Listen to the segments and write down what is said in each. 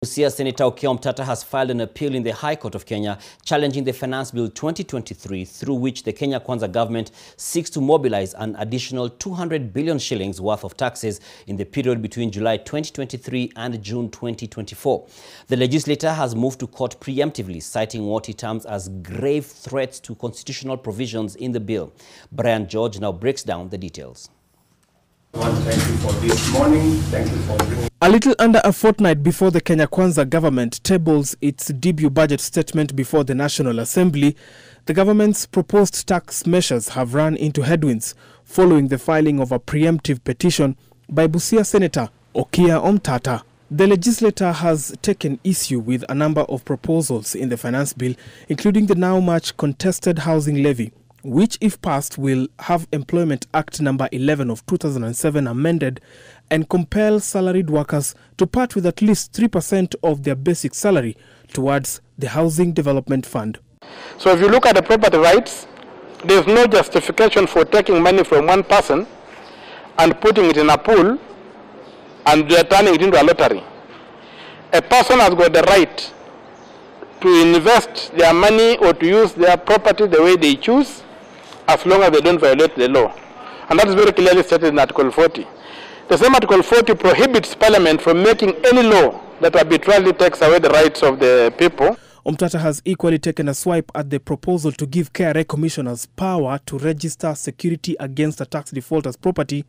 Senator Omtatah has filed an appeal in the High Court of Kenya challenging the Finance Bill 2023, through which the Kenya Kwanza government seeks to mobilize an additional 200 billion shillings worth of taxes in the period between July 2023 and June 2024. The legislator has moved to court preemptively, citing what he terms as grave threats to constitutional provisions in the bill. Brian George now breaks down the details. Thank you for this morning. Thank you for bringing. A little under a fortnight before the Kenya Kwanza government tables its debut budget statement before the National Assembly, the government's proposed tax measures have run into headwinds following the filing of a preemptive petition by Busia Senator Omtatah. The legislator has taken issue with a number of proposals in the finance bill, including the now much contested housing levy, which, if passed, will have Employment Act number 11 of 2007 amended and compel salaried workers to part with at least 3% of their basic salary towards the Housing Development Fund. So if you look at the property rights, there's no justification for taking money from one person and putting it in a pool and turning it into a lottery. A person has got the right to invest their money or to use their property the way they choose, as long as they don't violate the law. And that is very clearly stated in Article 40. The same Article 40 prohibits Parliament from making any law that arbitrarily takes away the rights of the people. Omtatah has equally taken a swipe at the proposal to give KRA commissioners power to register security against a tax defaulter's property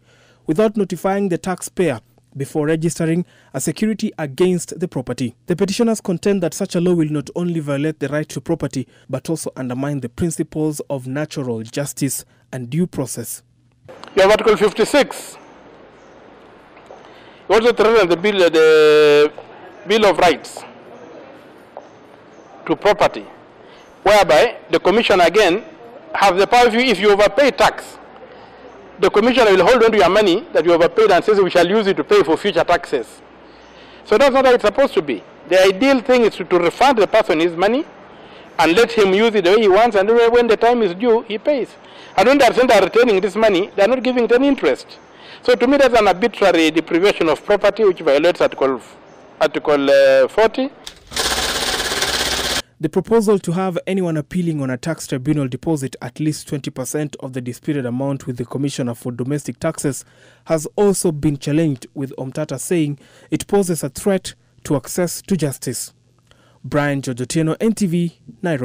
without notifying the taxpayer before registering a security against the property. The petitioners contend that such a law will not only violate the right to property, but also undermine the principles of natural justice and due process. You have Article 56. You also threaten the Bill of Rights to property, whereby the Commission again have the power, if you overpay tax, the Commissioner will hold on to your money that you overpaid and says we shall use it to pay for future taxes. So that's not how it's supposed to be. The ideal thing is to refund the person his money and let him use it the way he wants, and when the time is due, he pays. And when they are retaining this money, they are not giving it any interest. So to me, that's an arbitrary deprivation of property which violates Article 40. The proposal to have anyone appealing on a tax tribunal deposit at least 20% of the disputed amount with the Commissioner for Domestic Taxes has also been challenged, with Omtatah saying it poses a threat to access to justice. Brian George, NTV, Nairobi.